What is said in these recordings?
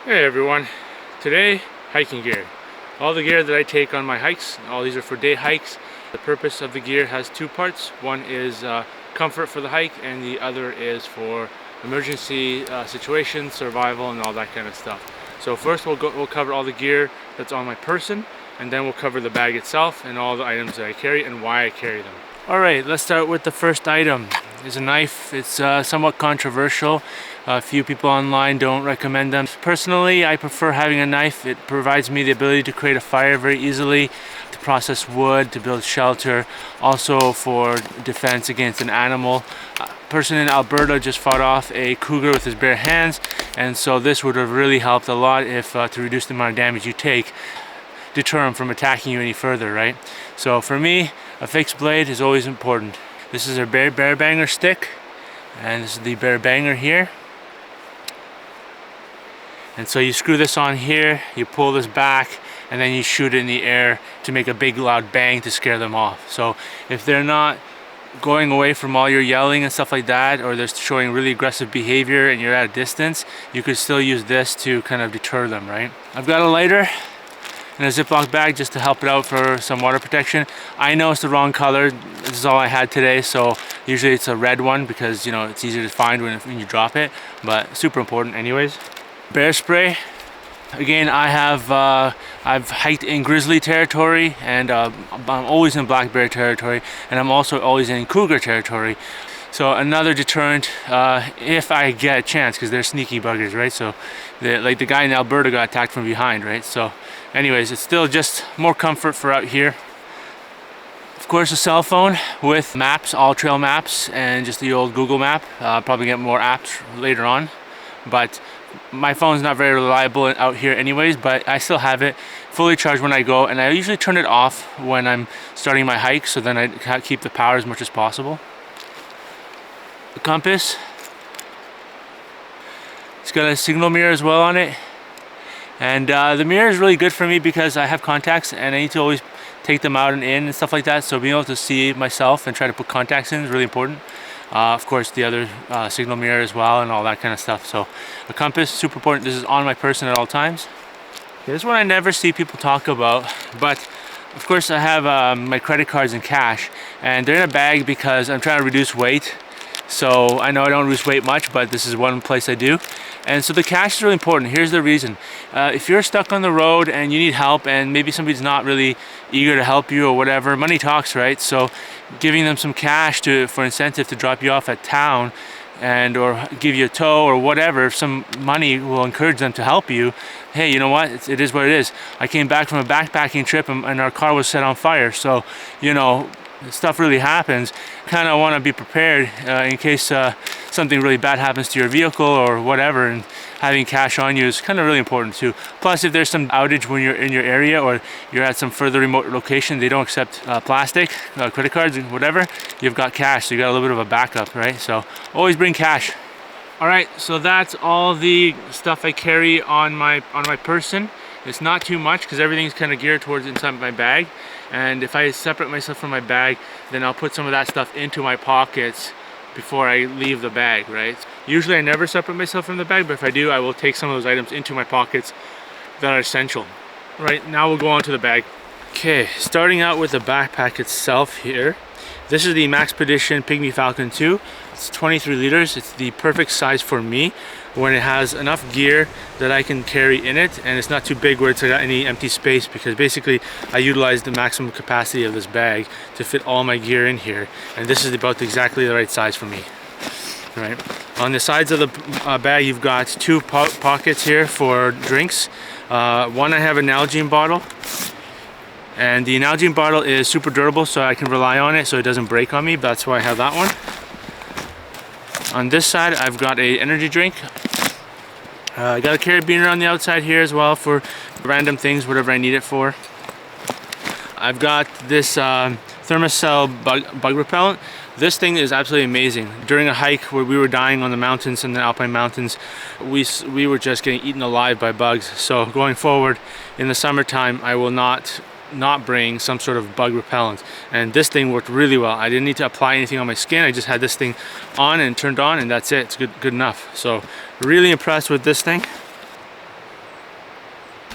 Hey everyone, today hiking gear. All the gear that I take on my hikes, all these are for day hikes. The purpose of the gear has two parts. One is comfort for the hike and the other is for emergency situations, survival and all that kind of stuff. So first we'll cover all the gear that's on my person, and then we'll cover the bag itself and all the items that I carry and why I carry them. Alright, let's start with the first item. It's a knife. It's somewhat controversial. A few people online don't recommend them. Personally, I prefer having a knife. It provides me the ability to create a fire very easily, to process wood, to build shelter, also for defense against an animal. A person in Alberta just fought off a cougar with his bare hands, and so this would have really helped a lot if to reduce the amount of damage you take, deter him from attacking you any further, right? So for me, a fixed blade is always important. This is a bear banger stick, and this is the bear banger here. And so you screw this on here, you pull this back, and then you shoot it in the air to make a big loud bang to scare them off. So if they're not going away from all your yelling and stuff like that, or they're showing really aggressive behavior and you're at a distance, you could still use this to kind of deter them, right? I've got a lighter and a Ziploc bag just to help it out for some water protection. I know it's the wrong color. This is all I had today, so usually it's a red one because, you know, it's easier to find when you drop it, but super important anyways. Bear spray. Again, I've hiked in grizzly territory, and I'm always in black bear territory, and I'm also always in cougar territory. So another deterrent, if I get a chance, because they're sneaky buggers, right? So like the guy in Alberta got attacked from behind, right? So anyways, it's still just more comfort for out here. Of course, a cell phone with maps, all trail maps, and just the old Google map. Probably get more apps later on, but my phone's not very reliable out here anyways, but I still have it fully charged when I go, and I usually turn it off when I'm starting my hike, so then I keep the power as much as possible. The compass, it's got a signal mirror as well on it, and the mirror is really good for me because I have contacts and I need to always take them out and in and stuff like that, so being able to see myself and try to put contacts in is really important. Of course, the other signal mirror as well and all that kind of stuff. So a compass, super important. This is on my person at all times. Okay, this one I never see people talk about, but of course I have my credit cards and cash, and they're in a bag because I'm trying to reduce weight. So I know I don't lose weight much, but this is one place I do. And so the cash is really important. Here's the reason. If you're stuck on the road and you need help and maybe somebody's not really eager to help you or whatever, money talks, right? So giving them some cash for incentive to drop you off at town and or give you a tow or whatever, some money will encourage them to help you. Hey, you know what? It is what it is. I came back from a backpacking trip and our car was set on fire. So, you know, stuff really happens. Kind of want to be prepared in case something really bad happens to your vehicle or whatever, and having cash on you is kind of really important too. Plus, if there's some outage when you're in your area or you're at some further remote location, they don't accept plastic, credit cards and whatever, you've got cash, so you got a little bit of a backup, right? So always bring cash. All right, so that's all the stuff I carry on my person. It's not too much because everything's kind of geared towards inside my bag, and if I separate myself from my bag, then I'll put some of that stuff into my pockets before I leave the bag, right? Usually I never separate myself from the bag, but if I do, I will take some of those items into my pockets that are essential. Right, now we'll go on to the bag. Okay, starting out with the backpack itself here. This is the Maxpedition Pygmy Falcon 2. It's 23 liters. It's the perfect size for me when it has enough gear that I can carry in it, and it's not too big where it's got any empty space, because basically I utilize the maximum capacity of this bag to fit all my gear in here, and this is about exactly the right size for me. Right. On the sides of the bag, you've got two pockets here for drinks. One, I have an Nalgene bottle. And the Nalgene bottle is super durable, so I can rely on it so it doesn't break on me. That's why I have that one. On this side, I've got an energy drink. I got a carabiner on the outside here as well for random things, whatever I need it for. I've got this Thermacell bug repellent. This thing is absolutely amazing. During a hike where we were dying on the mountains and the Alpine mountains, we were just getting eaten alive by bugs. So going forward in the summertime, I will not bring some sort of bug repellent, and this thing worked really well. I didn't need to apply anything on my skin. I just had this thing on and turned on, and that's it. It's good enough. So really impressed with this thing.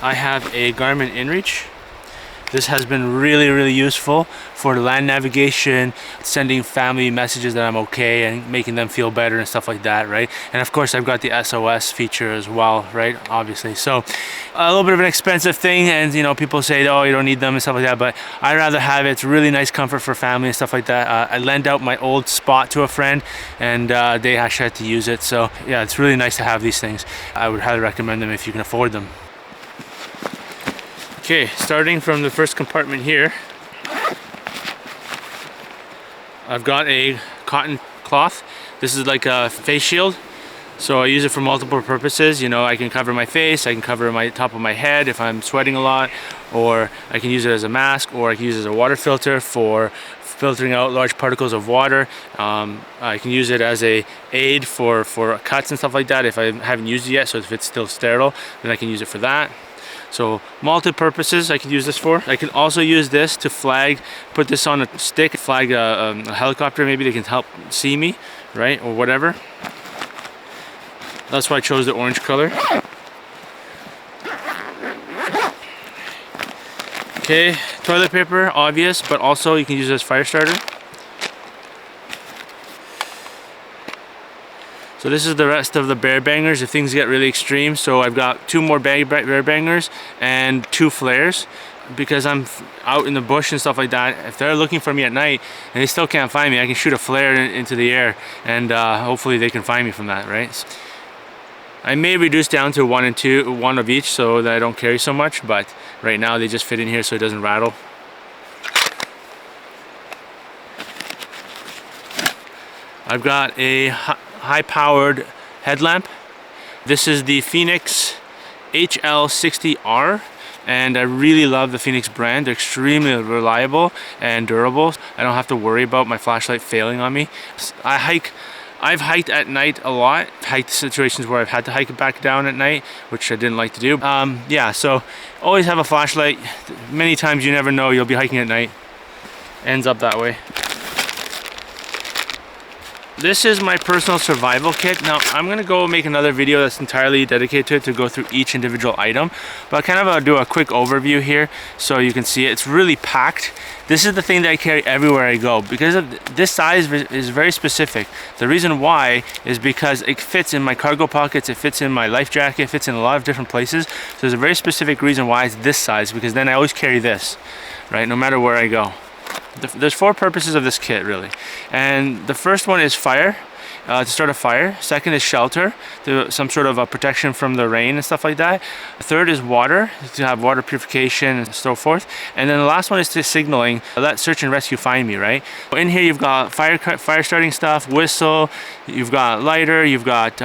I have a Garmin InReach. This has been really useful for land navigation, sending family messages that I'm okay and making them feel better and stuff like that, right? And of course I've got the SOS feature as well, right? Obviously. So a little bit of an expensive thing, and you know, people say, oh, you don't need them and stuff like that, but I'd rather have it. It's really nice comfort for family and stuff like that. I lent out my old Spot to a friend, and they actually had to use it. So yeah, it's really nice to have these things. I would highly recommend them if you can afford them. Okay, starting from the first compartment here, I've got a cotton cloth. This is like a face shield, so I use it for multiple purposes. You know, I can cover my face, I can cover my top of my head if I'm sweating a lot, or I can use it as a mask, or I can use it as a water filter for filtering out large particles of water. I can use it as a aid for cuts and stuff like that if I haven't used it yet, so if it's still sterile, then I can use it for that. So multi-purposes I can use this for. I can also use this to flag, put this on a stick, flag a helicopter, maybe they can help see me, right, or whatever. That's why I chose the orange color. Okay, toilet paper, obvious, but also you can use it as fire starter. So this is the rest of the bear bangers if things get really extreme. So I've got 2 more bear bangers and 2 flares, because I'm out in the bush and stuff like that. If they're looking for me at night and they still can't find me, I can shoot a flare into the air, and hopefully they can find me from that, right? So I may reduce down to 1 and 2, 1 of each, so that I don't carry so much, but right now they just fit in here so it doesn't rattle. I've got a high-powered headlamp. This is the Phoenix HL60R, and I really love the Phoenix brand. They're extremely reliable and durable. I don't have to worry about my flashlight failing on me. I've hiked at night a lot. Hiked situations where I've had to hike it back down at night, which I didn't like to do. Yeah, so always have a flashlight. Many times you never know, you'll be hiking at night. Ends up that way. This is my personal survival kit. Now I'm gonna go make another video that's entirely dedicated to it, to go through each individual item, but I kind of do a quick overview here so you can see it. It's really packed. This is the thing that I carry everywhere I go, because of this size is very specific. The reason why is because it fits in my cargo pockets, it fits in my life jacket, it fits in a lot of different places. So there's a very specific reason why it's this size, because then I always carry this, right, no matter where I go. There's 4 purposes of this kit, really, and the first one is fire, to start a fire. Second is shelter, some sort of a protection from the rain and stuff like that. Third is water, to have water purification and so forth. And then the last one is to signaling, let search and rescue find me, right? In here you've got fire starting stuff, whistle, you've got lighter, you've got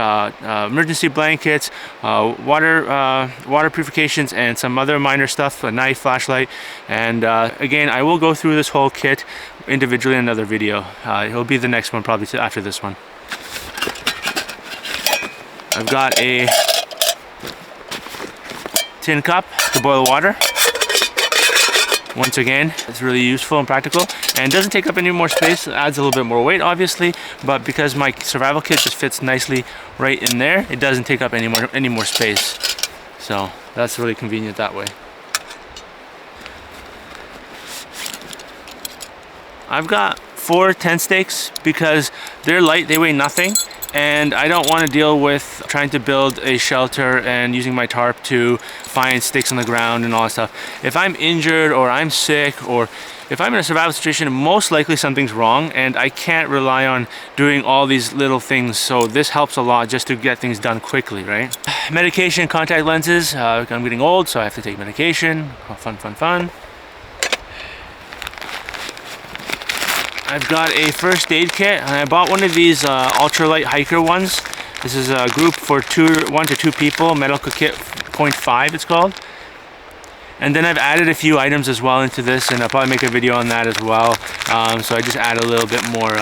emergency blankets, water purifications, and some other minor stuff, a knife, flashlight. And again, I will go through this whole kit individually in another video. It'll be the next one, probably after this one. I've got a tin cup to boil water. Once again, it's really useful and practical, and doesn't take up any more space. It adds a little bit more weight, obviously, but because my survival kit just fits nicely right in there, it doesn't take up any more space. So that's really convenient that way. I've got 4 tent stakes because they're light, they weigh nothing, and I don't want to deal with trying to build a shelter and using my tarp to find sticks on the ground and all that stuff. If I'm injured or I'm sick, or if I'm in a survival situation, most likely something's wrong and I can't rely on doing all these little things, so this helps a lot just to get things done quickly, right? Medication, contact lenses. I'm getting old, so I have to take medication. Oh, fun. I've got a first aid kit, and I bought one of these ultralight hiker ones. This is a group for 1 to 2 people, medical kit 0.5 it's called. And then I've added a few items as well into this, and I'll probably make a video on that as well. So I just add a little bit more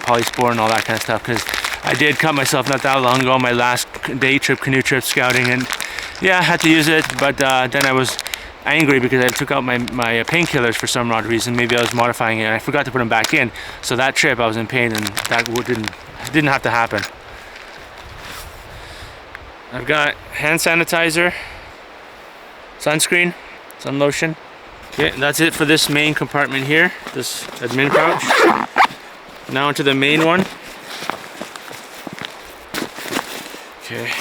polyspore and all that kind of stuff, because I did cut myself not that long ago on my last day trip, canoe trip scouting, and yeah, I had to use it, but then I was angry because I took out my painkillers for some odd reason. Maybe I was modifying it and I forgot to put them back in. So that trip I was in pain, and that didn't have to happen. I've got hand sanitizer, sunscreen, sun lotion. Okay, that's it for this main compartment here, this admin pouch. Now onto the main one. Okay,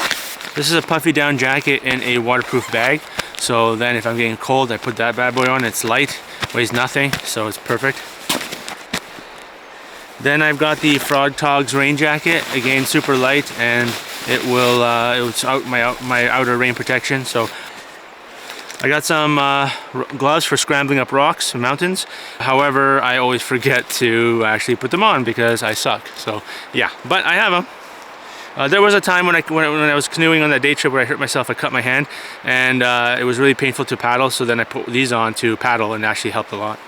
this is a puffy down jacket in a waterproof bag. So then if I'm getting cold, I put that bad boy on. It's light, weighs nothing, so it's perfect. Then I've got the Frog Togs rain jacket, again super light, and it will it's out my outer rain protection. So I got some gloves for scrambling up rocks and mountains. However, I always forget to actually put them on because I suck. So yeah, but I have them. There was a time when I was canoeing on that day trip where I hurt myself. I cut my hand, and it was really painful to paddle. So then I put these on to paddle, and it actually helped a lot.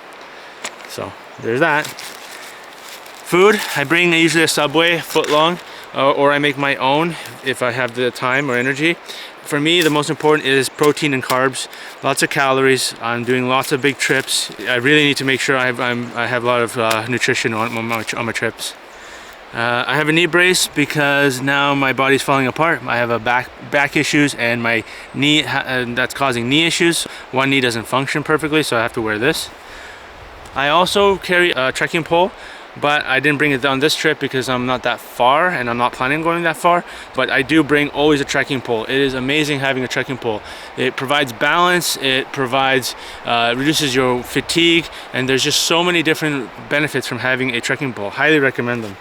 So there's that. Food, I bring usually a Subway, foot long, or I make my own if I have the time or energy. For me, the most important is protein and carbs, lots of calories. I'm doing lots of big trips. I really need to make sure I have a lot of nutrition on my trips. I have a knee brace because now my body's falling apart. I have a back issues, and my knee that's causing knee issues. One knee doesn't function perfectly, so I have to wear this. I also carry a trekking pole, but I didn't bring it on this trip because I'm not that far and I'm not planning on going that far. But I do bring always a trekking pole. It is amazing having a trekking pole. It provides balance, it provides reduces your fatigue, and there's just so many different benefits from having a trekking pole. Highly recommend them.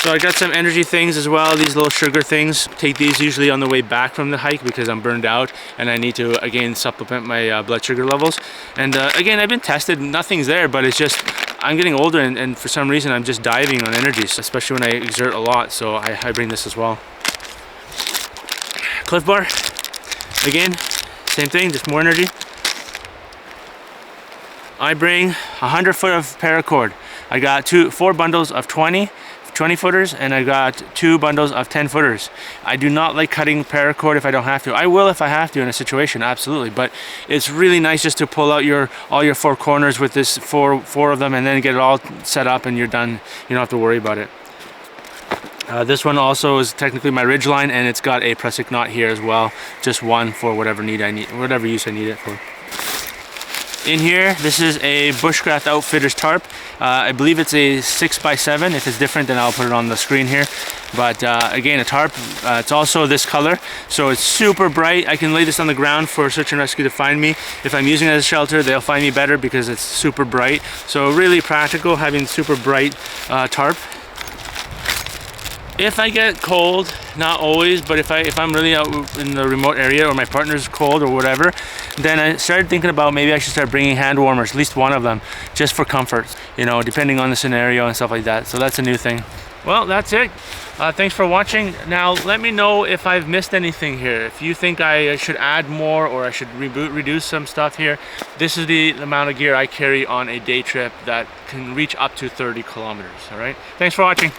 So I got some energy things as well, these little sugar things. Take these usually on the way back from the hike because I'm burned out and I need to again supplement my blood sugar levels. And again, I've been tested, nothing's there, but it's just I'm getting older, and for some reason I'm just diving on energies, especially when I exert a lot. So I bring this as well. Cliff Bar, again, same thing, just more energy. I bring 100 foot of paracord. I got 4 bundles of 20 footers, and I got 2 bundles of 10 footers. I do not like cutting paracord if I don't have to. I will if I have to in a situation, absolutely, but it's really nice just to pull out all your 4 corners with this four of them, and then get it all set up and you're done. You don't have to worry about it. This one also is technically my ridge line, and it's got a prusik knot here as well. Just one for whatever use I need it for. In here, this is a Bushcraft Outfitters tarp. I believe it's a 6x7. If it's different, then I'll put it on the screen here. But again, a tarp. It's also this color, so it's super bright. I can lay this on the ground for search and rescue to find me. If I'm using it as a shelter, they'll find me better because it's super bright. So really practical having super bright tarp. If I get cold, not always, but if I'm really out in the remote area or my partner's cold or whatever, then I started thinking about maybe I should start bringing hand warmers, at least one of them, just for comfort, you know, depending on the scenario and stuff like that. So that's a new thing. Well, that's it. Thanks for watching. Now, let me know if I've missed anything here. If you think I should add more or I should reduce some stuff here. This is the amount of gear I carry on a day trip that can reach up to 30 kilometers, all right? Thanks for watching.